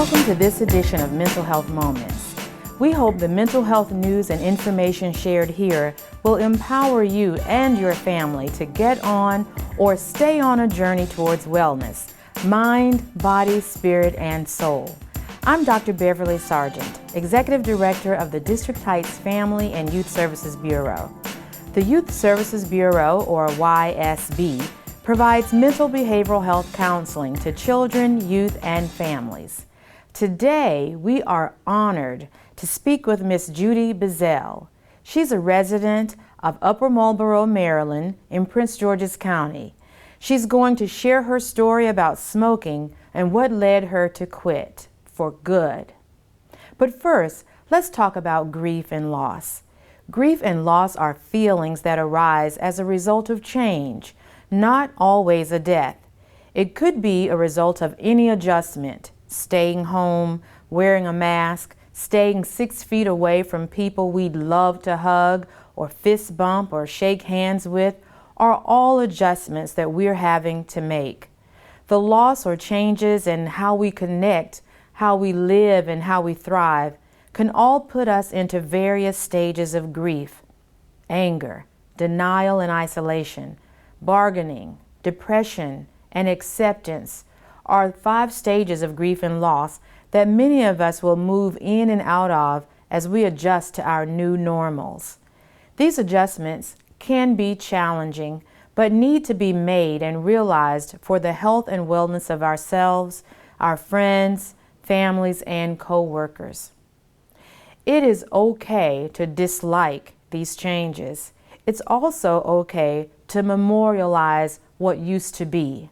Welcome to this edition of Mental Health Moments. We hope the mental health news and information shared here will empower you and your family to get on or stay on a journey towards wellness, mind, body, spirit, and soul. I'm Dr. Beverly Sargent, Executive Director of the District Heights Family and Youth Services Bureau. The Youth Services Bureau, or YSB, provides mental behavioral health counseling to children, youth, and families. Today, we are honored to speak with Miss Judy Bizzell. She's a resident of Upper Marlboro, Maryland, in Prince George's County. She's going to share her story about smoking and what led her to quit for good. But first, let's talk about grief and loss. Grief and loss are feelings that arise as a result of change, not always a death. It could be a result of any adjustment, staying home, wearing a mask, staying 6 feet away from people we'd love to hug or fist bump or shake hands with, are all adjustments that we're having to make. The loss or changes in how we connect, how we live, and how we thrive can all put us into various stages of grief: anger, denial and isolation, bargaining, depression, and acceptance are 5 stages of grief and loss that many of us will move in and out of as we adjust to our new normals. These adjustments can be challenging, but need to be made and realized for the health and wellness of ourselves, our friends, families, and co-workers. It is okay to dislike these changes. It's also okay to memorialize what used to be.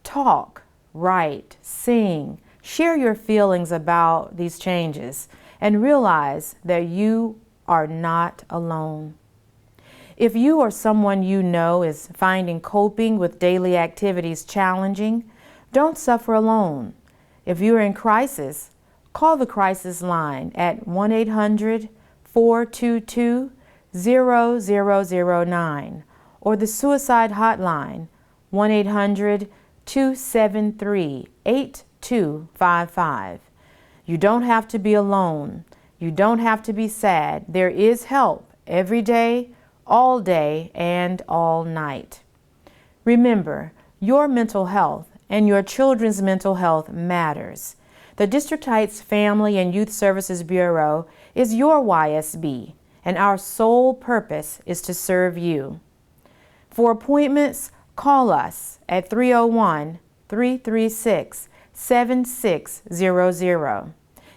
Talk, write, sing, share your feelings about these changes, and realize that you are not alone. If you or someone you know is finding coping with daily activities challenging, don't suffer alone. If you are in crisis, call the crisis line at 1-800-422-0009 or the suicide hotline 1-800-273-8255. You don't have to be alone. You don't have to be sad. There is help every day, all day, and all night. Remember, your mental health and your children's mental health matters. The District Heights Family and Youth Services Bureau is your YSB, and our sole purpose is to serve you. For appointments, call us at 301-336-7600.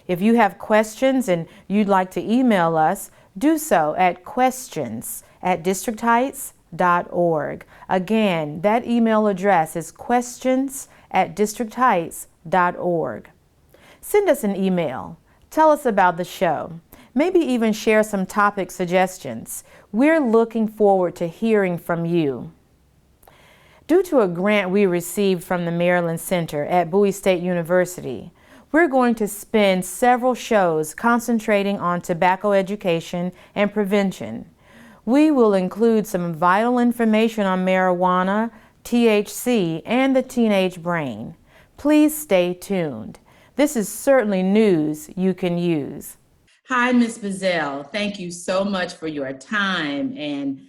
If you have questions and you'd like to email us, do so at questions@districtheights.org. Again, that email address is questions@districtheights.org. Send us an email. Tell us about the show. Maybe even share some topic suggestions. We're looking forward to hearing from you. Due to a grant we received from the Maryland Center at Bowie State University, we're going to spend several shows concentrating on tobacco education and prevention. We will include some vital information on marijuana, THC, and the teenage brain. Please stay tuned. This is certainly news you can use. Hi, Ms. Bizzell. Thank you so much for your time and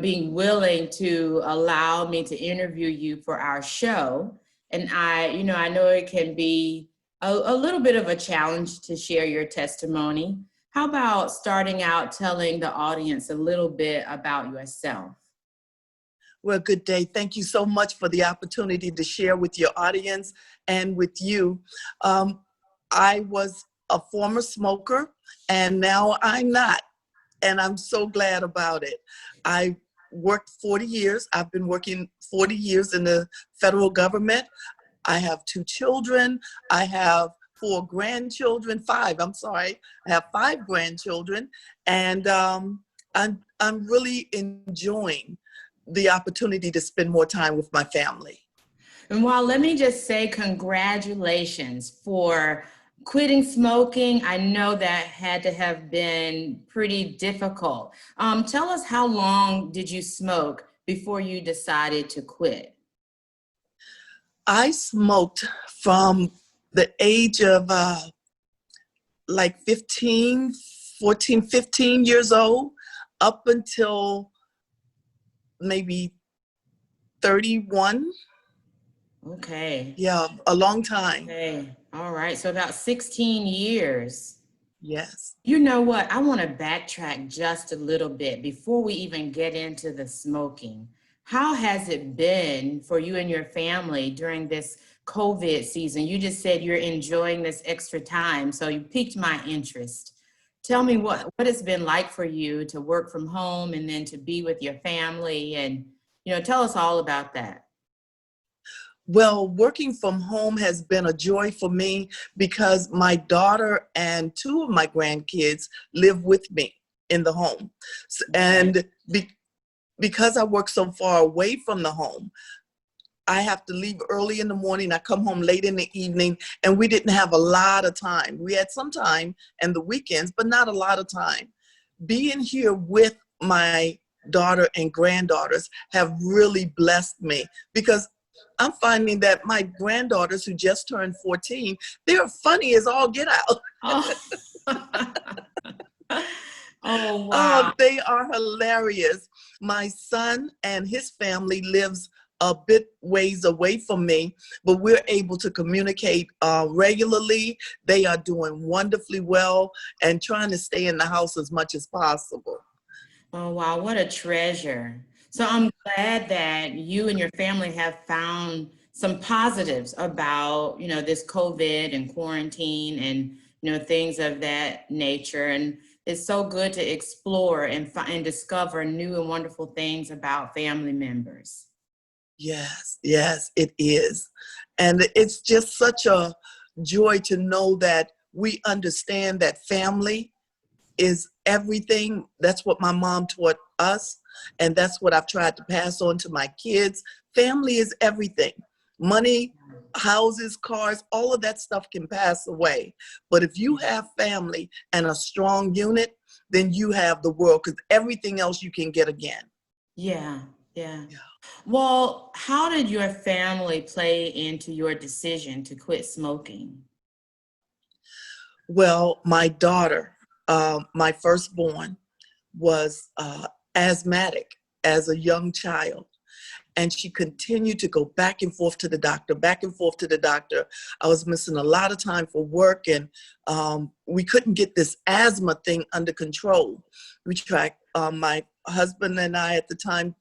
being willing to allow me to interview you for our show. And I know it can be a little bit of a challenge to share your testimony. How about starting out telling the audience a little bit about yourself? Well, good day. Thank you so much for the opportunity to share with your audience and with you. I was a former smoker, and now I'm not. And I'm so glad about it. I worked 40 years. I've been working 40 years in the federal government. I have 2 children. I have 4 grandchildren, 5, I'm sorry. I have 5 grandchildren. And I'm really enjoying the opportunity to spend more time with my family. And while let me just say congratulations for quitting smoking. I know that had to have been pretty difficult. Tell us, how long did you smoke before you decided to quit? I smoked from the age of like 15 years old, up until maybe 31. Okay. Yeah, a long time. Okay. All right. So about 16 years. Yes. You know what? I want to backtrack just a little bit before we even get into the smoking. How has it been for you and your family during this COVID season? You just said you're enjoying this extra time, so you piqued my interest. Tell me what it's been like for you to work from home and then to be with your family, and tell us all about that. Well, working from home has been a joy for me because my daughter and two of my grandkids live with me in the home. And because I work so far away from the home, I have to leave early in the morning. I come home late in the evening, and we didn't have a lot of time. We had some time and the weekends, but not a lot of time. Being here with my daughter and granddaughters have really blessed me, because I'm finding that my granddaughters, who just turned 14, they're funny as all get out. Oh, oh Oh, wow. they are hilarious. My son and his family lives a bit ways away from me, but we're able to communicate regularly. They are doing wonderfully well and trying to stay in the house as much as possible. Oh, wow, what a treasure. So I'm glad that you and your family have found some positives about, this COVID and quarantine and, things of that nature. And it's so good to explore and find, discover new and wonderful things about family members. Yes, yes, it is. And it's just such a joy to know that we understand that family is everything. That's what my mom taught us, and that's what I've tried to pass on to my kids. Family is everything. Money, houses, cars, all of that stuff can pass away. But if you have family and a strong unit, then you have the world, because everything else you can get again. Yeah, yeah. Well, how did your family play into your decision to quit smoking? Well, my daughter, my firstborn, was asthmatic as a young child. And she continued to go back and forth to the doctor, back and forth to the doctor. I was missing a lot of time for work, and we couldn't get this asthma thing under control. We tried, my husband and I at the time,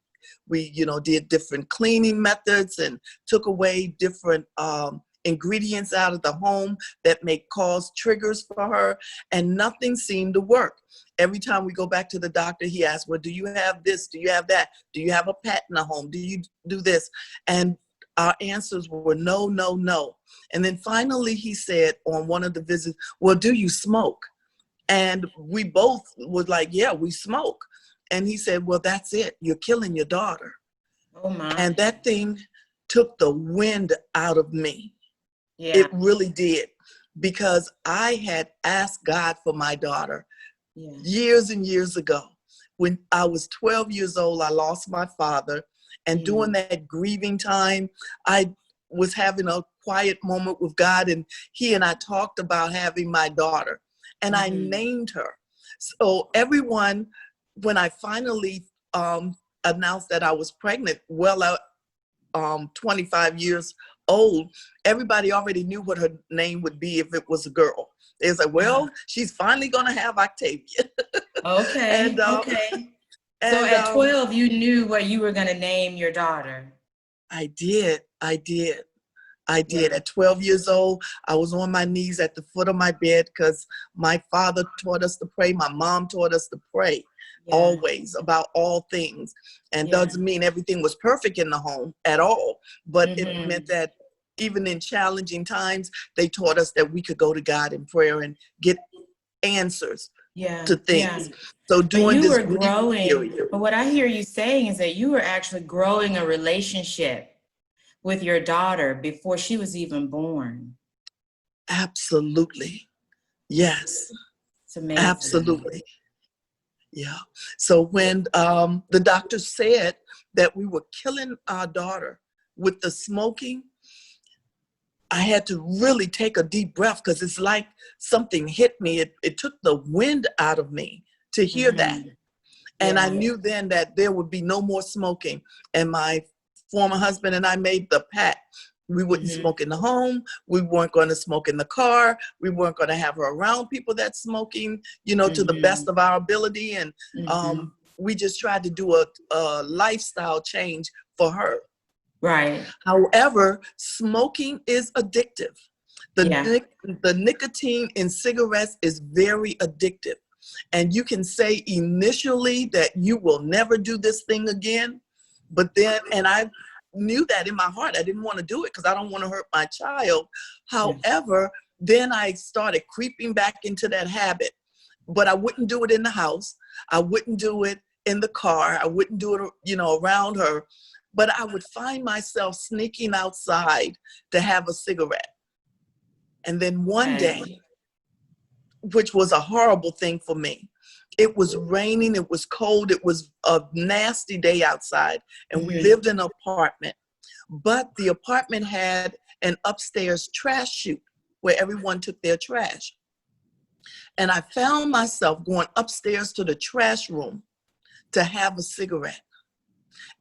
we, did different cleaning methods and took away different ingredients out of the home that may cause triggers for her, and nothing seemed to work. Every time we go back to the doctor, he asks, well, do you have this? Do you have that? Do you have a pet in the home? Do you do this? And our answers were no, no, no. And then finally he said on one of the visits, well, do you smoke? And we both was like, yeah, we smoke. And he said, well, that's it. You're killing your daughter. Oh my. And that thing took the wind out of me. Yeah. It really did, because I had asked God for my daughter years and years ago. When I was 12 years old, I lost my father. And during that grieving time, I was having a quiet moment with God, and he and I talked about having my daughter, and I named her. So everyone, when I finally announced that I was pregnant, 25 years old, everybody already knew what her name would be if it was a girl. They was like, well, she's finally gonna have Octavia. Okay, okay. So at 12, you knew what you were gonna name your daughter. I did. At 12 years old, I was on my knees at the foot of my bed, because my father taught us to pray. My mom taught us to pray always about all things. And doesn't mean everything was perfect in the home at all, but it meant that even in challenging times, they taught us that we could go to God in prayer and get answers to things. So during this grieving period, but what I hear you saying is that you were actually growing a relationship with your daughter before she was even born. Absolutely. Yes. It's amazing. Absolutely. Yeah. So when the doctor said that we were killing our daughter with the smoking, I had to really take a deep breath because it's like something hit me. It took the wind out of me to hear that. And I knew then that there would be no more smoking. And my former husband and I made the pact. We wouldn't smoke in the home. We weren't going to smoke in the car. We weren't going to have her around people that's smoking, you know, to the best of our ability. And we just tried to do a lifestyle change for her. Right. However, smoking is addictive. The nicotine in cigarettes is very addictive. And you can say initially that you will never do this thing again. But then, and I knew that in my heart, I didn't want to do it because I don't want to hurt my child. However, then I started creeping back into that habit. But I wouldn't do it in the house. I wouldn't do it in the car. I wouldn't do it, you know, around her. But I would find myself sneaking outside to have a cigarette. And then one day, which was a horrible thing for me, it was raining, it was cold, it was a nasty day outside, and we lived in an apartment. But the apartment had an upstairs trash chute where everyone took their trash. And I found myself going upstairs to the trash room to have a cigarette.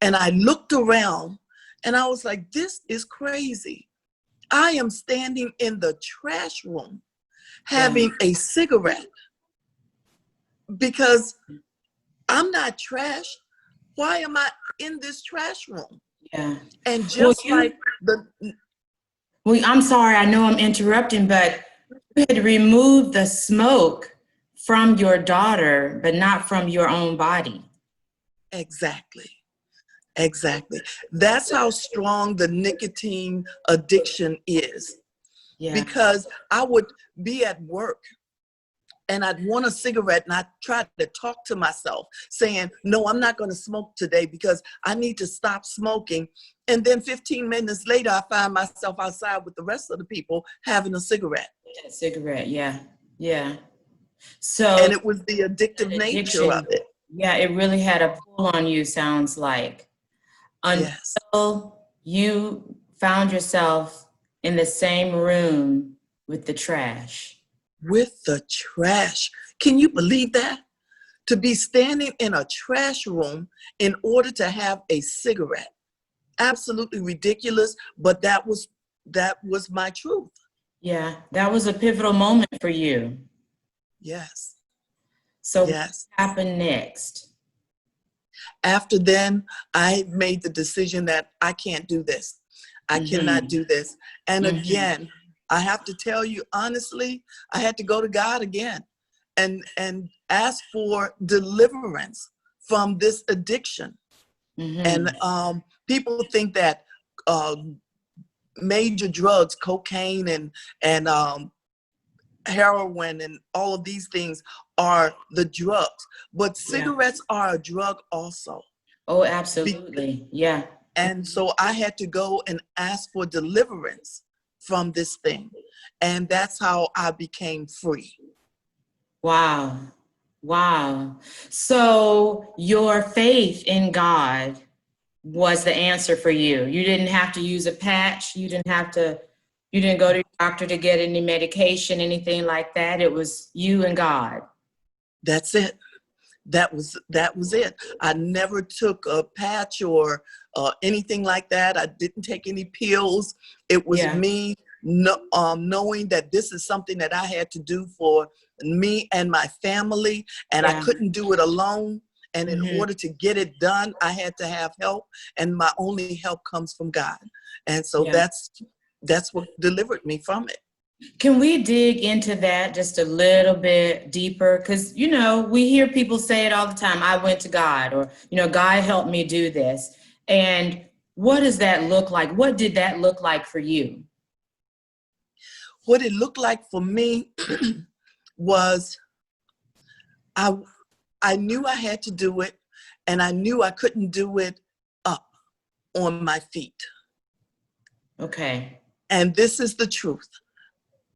And I looked around and I was like, this is crazy. I am standing in the trash room having a cigarette because I'm not trash. Why am I in this trash room? And just I'm sorry, I know I'm interrupting, but you had removed the smoke from your daughter, but not from your own body. Exactly. Exactly. That's how strong the nicotine addiction is. Because I would be at work and I'd want a cigarette and I'd try to talk to myself saying, no, I'm not going to smoke today because I need to stop smoking. And then 15 minutes later, I find myself outside with the rest of the people having a cigarette. So, and it was the addictive nature of it. Yeah, it really had a pull on you, sounds like. Until you found yourself in the same room with the trash. With the trash. Can you believe that? To be standing in a trash room in order to have a cigarette. Absolutely ridiculous, but that was my truth. Yeah, that was a pivotal moment for you. Yes. So what happened next? After then, I made the decision that I can't do this. I cannot do this. And again, I have to tell you honestly, I had to go to God again and ask for deliverance from this addiction. And people think that major drugs, cocaine and heroin and all of these things are the drugs, but cigarettes are a drug also. Oh, absolutely. And so I had to go and ask for deliverance from this thing. And that's how I became free. Wow. So your faith in God was the answer for you. You didn't have to use a patch. You didn't go to your doctor to get any medication, anything like that. It was you and God. That's it. That was it. I never took a patch or anything like that. I didn't take any pills. It was me knowing that this is something that I had to do for me and my family, and I couldn't do it alone. And in order to get it done, I had to have help, and my only help comes from God. And so that's what delivered me from it. Can we dig into that just a little bit deeper? Because, you know, we hear people say it all the time. I went to God, or, you know, God helped me do this. And what does that look like? What did that look like for you? What it looked like for me was I knew I had to do it, and I knew I couldn't do it up on my feet. Okay. And this is the truth.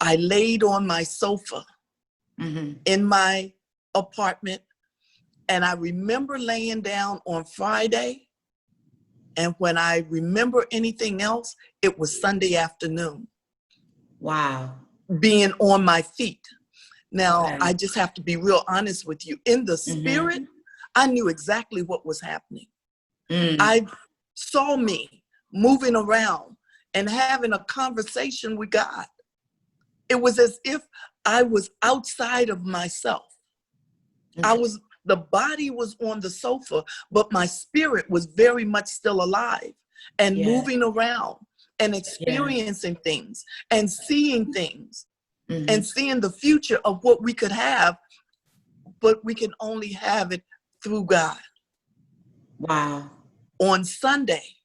I laid on my sofa in my apartment, and I remember laying down on Friday, and when I remember anything else, it was Sunday afternoon. Wow. being on my feet. Now, Okay. I just have to be real honest with you. In the spirit, I knew exactly what was happening. I saw me moving around and having a conversation with God. It was as if I was outside of myself. Okay. The body was on the sofa, but my spirit was very much still alive and Yeah. moving around and experiencing things and seeing things and seeing the future of what we could have, but we can only have it through God. Wow. On Sunday,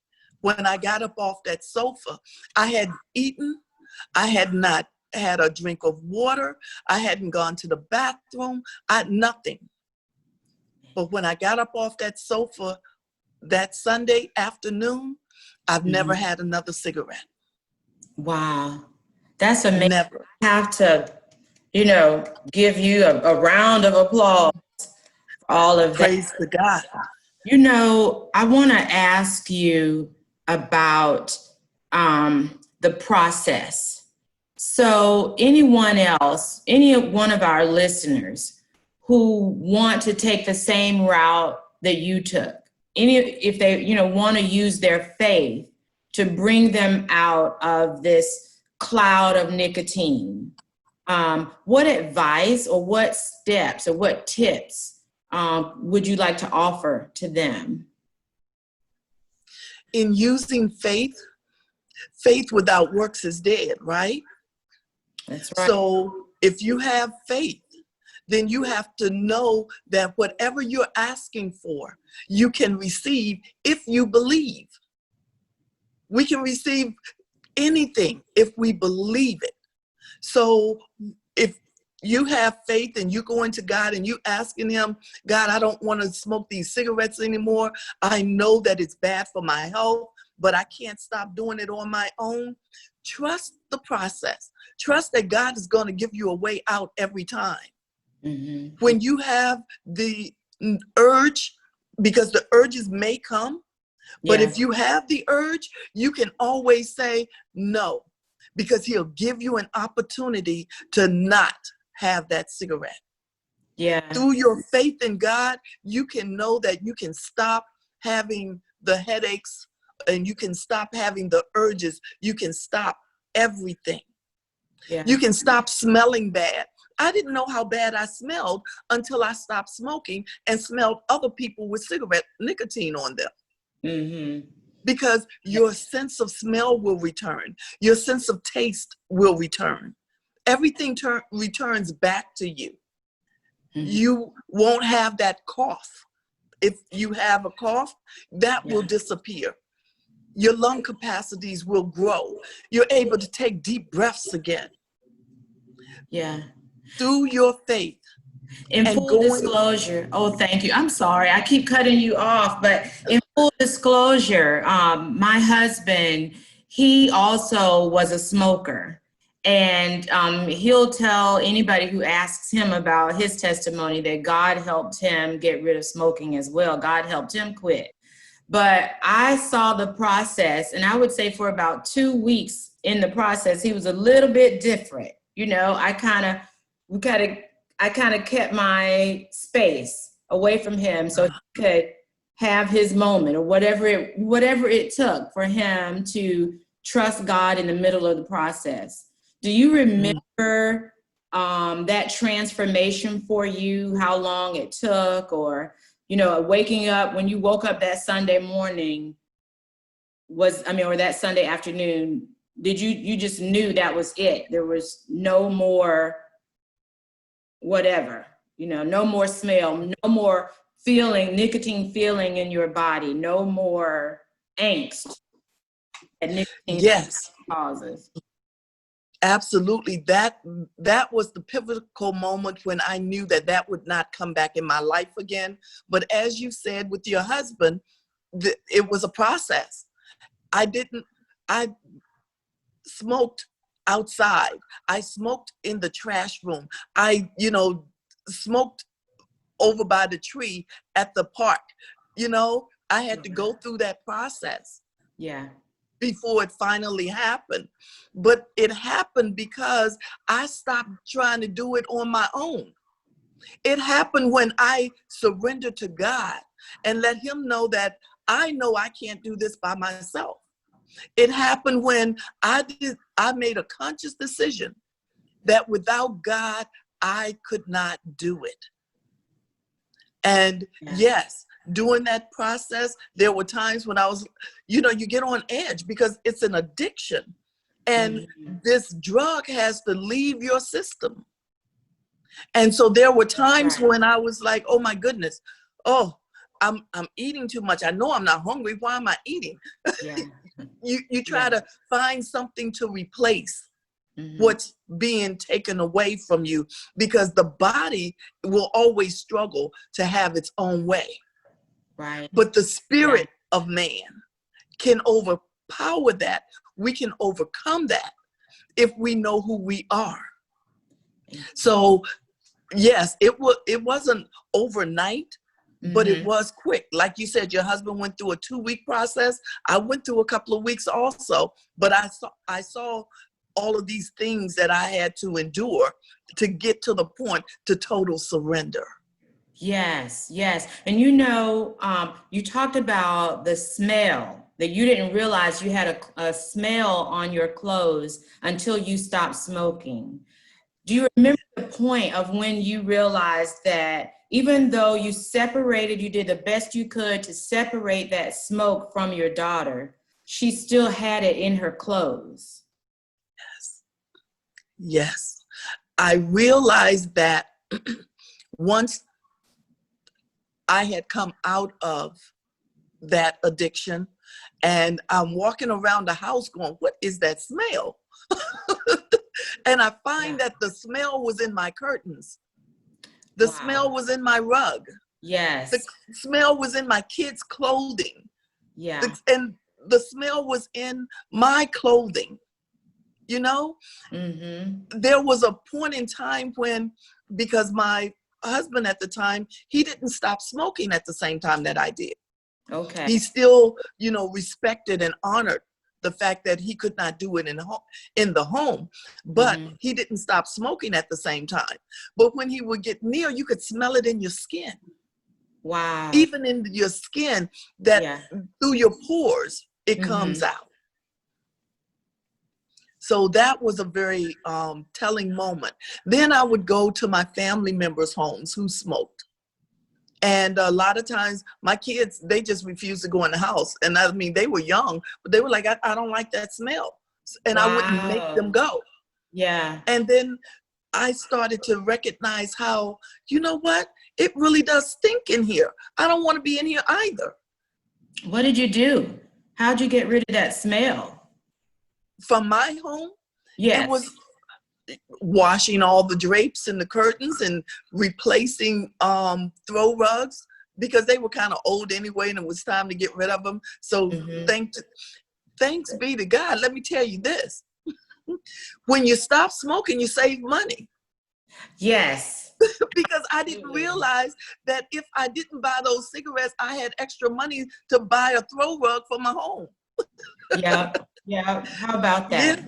when I got up off that sofa, I had eaten, I had not had a drink of water, I hadn't gone to the bathroom, nothing. But when I got up off that sofa that Sunday afternoon, I've never had another cigarette. Wow. That's amazing. Never. I have to, give you a round of applause for all of that. Praise to God. I want to ask you about the process. So anyone else, any one of our listeners who want to take the same route that you took, if they, want to use their faith to bring them out of this cloud of nicotine, what advice or what steps or what tips would you like to offer to them? In using faith, faith without works is dead, right? That's right. So if you have faith, then you have to know that whatever you're asking for, you can receive if you believe. We can receive anything if we believe it. So if you have faith and you go into God and you asking him, God, I don't want to smoke these cigarettes anymore. I know that it's bad for my health, but I can't stop doing it on my own. Trust the process. Trust that God is going to give you a way out every time. When you have the urge, because the urges may come, but if you have the urge, you can always say no, because he'll give you an opportunity to not have that cigarette. Through your faith in God, you can know that you can stop having the headaches and you can stop having the urges. You can stop everything. You can stop smelling bad. I didn't know how bad I smelled until I stopped smoking and smelled other people with cigarette nicotine on them. Because your sense of smell will return. Your sense of taste will return. Everything returns back to you. You won't have that cough. If you have a cough, that will disappear. Your lung capacities will grow. You're able to take deep breaths again. Through your faith. In full disclosure, thank you. I'm sorry, I keep cutting you off, but in full disclosure, my husband, he also was a smoker. And he'll tell anybody who asks him about his testimony that God helped him get rid of smoking as well. God helped him quit. But I saw the process, and I would say for about 2 weeks in the process, he was a little bit different. I kind of kept my space away from him so he could have his moment or whatever it took for him to trust God in the middle of the process. Do you remember that transformation for you, how long it took, or, waking up when you woke up that Sunday morning or that Sunday afternoon, did you just knew that was it? There was no more whatever, no more smell, no more nicotine feeling in your body, no more angst that nicotine causes. Absolutely. That was the pivotal moment when I knew that would not come back in my life again. But as you said with your husband, it was a process. I smoked outside. I smoked in the trash room. I, smoked over by the tree at the park. I had to go through that process. before it finally happened. But it happened because I stopped trying to do it on my own. It happened when I surrendered to God and let him know that I know I can't do this by myself. It happened when I made a conscious decision that without God, I could not do it. And yes, during that process, there were times when I was, you get on edge because it's an addiction. And this drug has to leave your system. And so there were times when I was like, oh my goodness, oh, I'm eating too much. I know I'm not hungry. Why am I eating? Yeah. You try to find something to replace what's being taken away from you, because the body will always struggle to have its own way. Right. But the spirit of man can overpower that. We can overcome that if we know who we are. So yes, it wasn't overnight, but it was quick. Like you said, your husband went through a 2-week process. I went through a couple of weeks also, but I saw all of these things that I had to endure to get to the point to total surrender. Yes, yes. And you talked about the smell, that you didn't realize you had a smell on your clothes until you stopped smoking. Do you remember the point of when you realized that even though you did the best you could to separate that smoke from your daughter, she still had it in her clothes? Yes. I realized that once I had come out of that addiction, and I'm walking around the house going, what is that smell? And I find that the smell was in my curtains. The smell was in my rug. Yes. The smell was in my kids' clothing. Yeah. And the smell was in my clothing. There was a point in time when, because my husband at the time, he didn't stop smoking at the same time that I did. Okay. He still, respected and honored the fact that he could not do it in the home, but he didn't stop smoking at the same time. But when he would get near, you could smell it in your skin. Wow. Even in your skin, that through your pores, it comes out. So that was a very telling moment. Then I would go to my family members' homes who smoked. And a lot of times my kids, they just refused to go in the house. And I mean, they were young, but they were like, I don't like that smell. And I wouldn't make them go. Yeah. And then I started to recognize how, you know what? It really does stink in here. I don't want to be in here either. What did you do? How'd you get rid of that smell? From my home? Yes. It was washing all the drapes and the curtains and replacing throw rugs, because they were kind of old anyway and it was time to get rid of them. So thanks be to God. Let me tell you this. When you stop smoking, you save money. Yes. Because I didn't realize that if I didn't buy those cigarettes, I had extra money to buy a throw rug for my home. Yeah. How about that?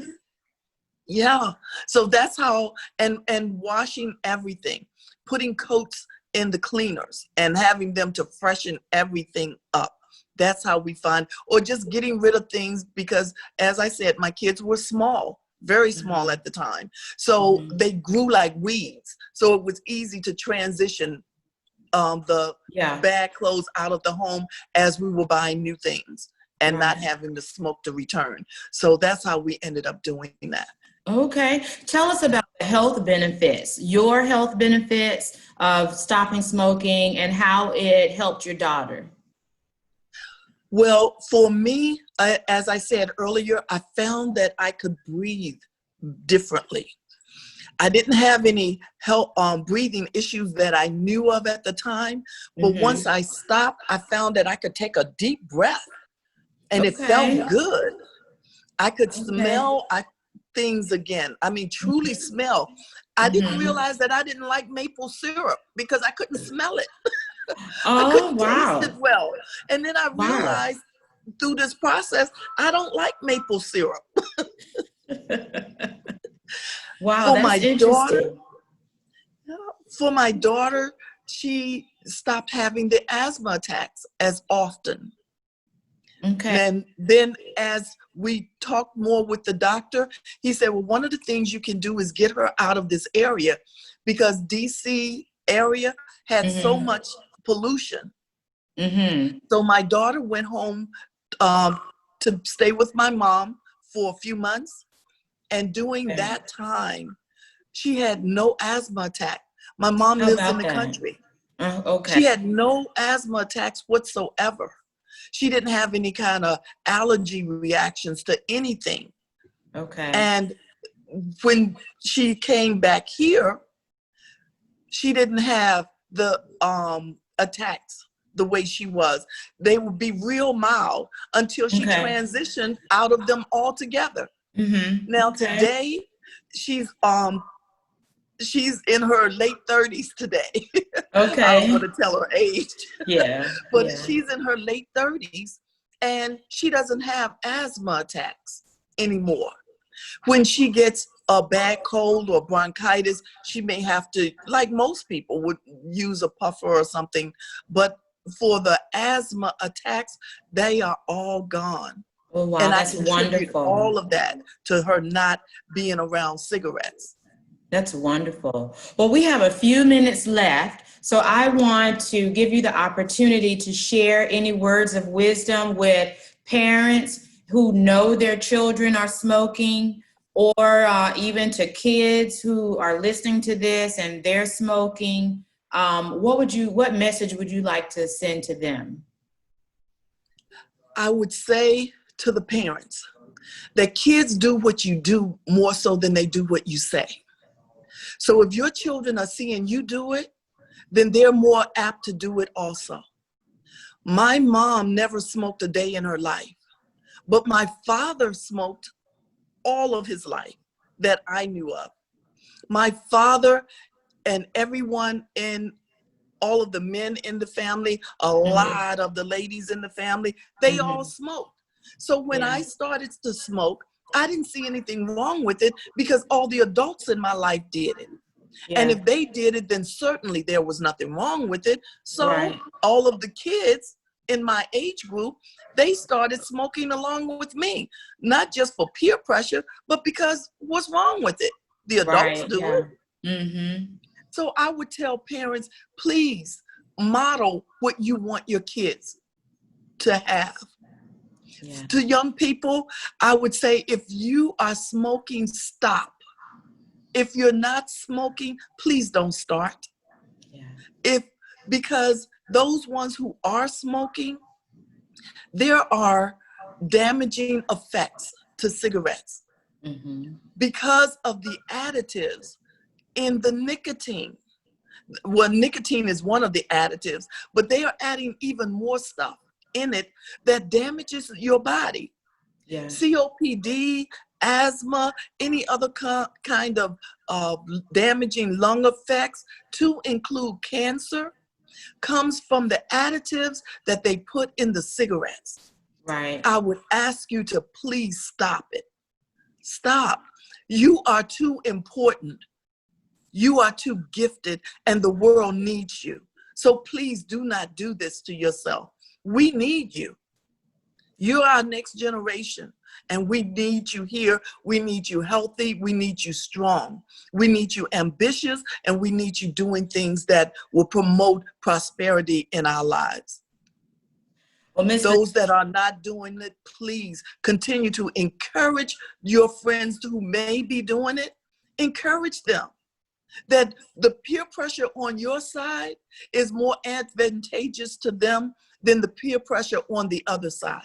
Yeah. So that's how, and washing everything, putting coats in the cleaners and having them to freshen everything up. That's how we find, or just getting rid of things, because as I said, my kids were small, very small at the time. So they grew like weeds. So it was easy to transition the bad clothes out of the home as we were buying new things and not having the smoke to return. So that's how we ended up doing that. Okay. Tell us about the health benefits, your health benefits of stopping smoking, and how it helped your daughter. Well, for me, as I said earlier, I found that I could breathe differently. I didn't have any breathing issues that I knew of at the time, but once I stopped, I found that I could take a deep breath, and it felt good. I could smell things again. I mean, truly smell. I didn't realize that I didn't like maple syrup because I couldn't smell it. I couldn't taste it well. And then I realized through this process, I don't like maple syrup. Wow, For that's my daughter, interesting. for my daughter, she stopped having the asthma attacks as often. Okay. And then as we talked more with the doctor, he said, well, one of the things you can do is get her out of this area, because DC area had so much pollution. So my daughter went home to stay with my mom for a few months. And during that time, she had no asthma attack. My mom How lives in about the that? country. Okay. She had no asthma attacks whatsoever. She didn't have any kind of allergy reactions to anything. Okay. And when she came back here, she didn't have the attacks the way she was. They would be real mild until she transitioned out of them altogether. Now today, she's in her late 30s today. Okay. I don't want to tell her age. Yeah. But she's in her late 30s and she doesn't have asthma attacks anymore. When she gets a bad cold or bronchitis, she may have to, like most people would, use a puffer or something. But for the asthma attacks, they are all gone. Oh, wow, and I that's contribute wonderful. all of that to her not being around cigarettes. That's wonderful. Well, we have a few minutes left, so I want to give you the opportunity to share any words of wisdom with parents who know their children are smoking, or even to kids who are listening to this and they're smoking. What message would you like to send to them? I would say to the parents that kids do what you do more so than they do what you say. So if your children are seeing you do it, then they're more apt to do it also. My mom never smoked a day in her life, but my father smoked all of his life that I knew of. My father and everyone in all of the men in the family, a lot of the ladies in the family, they all smoked. So when I started to smoke, I didn't see anything wrong with it because all the adults in my life did it. And if they did it, then certainly there was nothing wrong with it. So all of the kids in my age group, they started smoking along with me, not just for peer pressure, but because what's wrong with it? The adults do it. So I would tell parents, please model what you want your kids to have. To young people, I would say, if you are smoking, stop. If you're not smoking, please don't start. Because those ones who are smoking, there are damaging effects to cigarettes because of the additives in the nicotine. Well, nicotine is one of the additives, but they are adding even more stuff in it that damages your body. COPD, asthma, any other kind of damaging lung effects, to include cancer, comes from the additives that they put in the cigarettes. I would ask you to please stop it. Stop. You are too important. You are too gifted, and the world needs you. So please do not do this to yourself. We need you. You're our next generation, and we need you here. We need you healthy. We need you strong. We need you ambitious, and we need you doing things that will promote prosperity in our lives. Well, those that are not doing it, please continue to encourage your friends who may be doing it. Encourage them. That the peer pressure on your side is more advantageous to them than the peer pressure on the other side.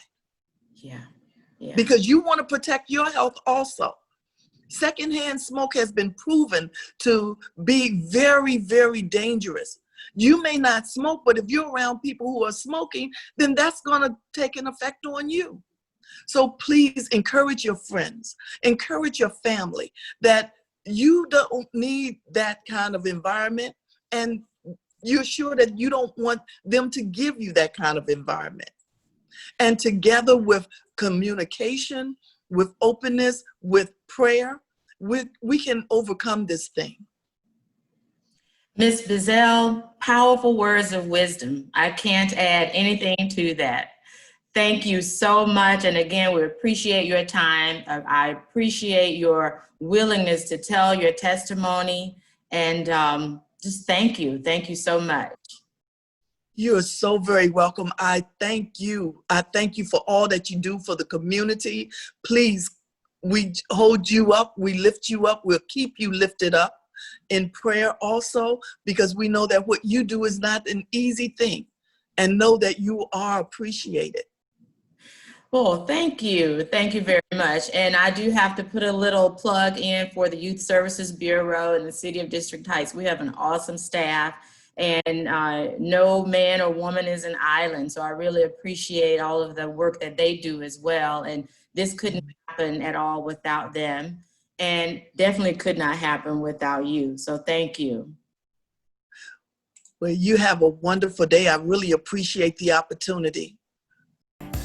Because you want to protect your health also. Secondhand smoke has been proven to be very, very dangerous. You may not smoke, but if you're around people who are smoking, then that's going to take an effect on you. So please encourage your friends, encourage your family that you don't need that kind of environment, and you're sure that you don't want them to give you that kind of environment. And together with communication, with openness, with prayer, we can overcome this thing. Ms. Bizzell, powerful words of wisdom. I can't add anything to that. Thank you so much. And again, we appreciate your time. I appreciate your willingness to tell your testimony. And just thank you. Thank you so much. You are so very welcome. I thank you. I thank you for all that you do for the community. Please, we hold you up. We lift you up. We'll keep you lifted up in prayer also, because we know that what you do is not an easy thing, and know that you are appreciated. Well, thank you. Thank you very much. And I do have to put a little plug in for the Youth Services Bureau in the City of District Heights. We have an awesome staff, and no man or woman is an island. So I really appreciate all of the work that they do as well. And this couldn't happen at all without them, and definitely could not happen without you. So thank you. Well, you have a wonderful day. I really appreciate the opportunity.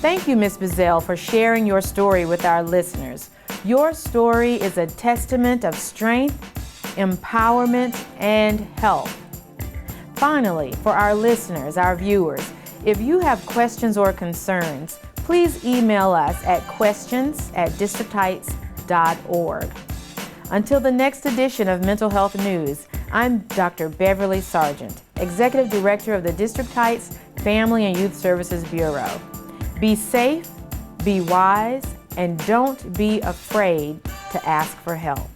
Thank you, Ms. Bizzell, for sharing your story with our listeners. Your story is a testament of strength, empowerment, and help. Finally, for our listeners, our viewers, if you have questions or concerns, please email us at questions@districtheights.org. Until the next edition of Mental Health News, I'm Dr. Beverly Sargent, Executive Director of the District Heights Family and Youth Services Bureau. Be safe, be wise, and don't be afraid to ask for help.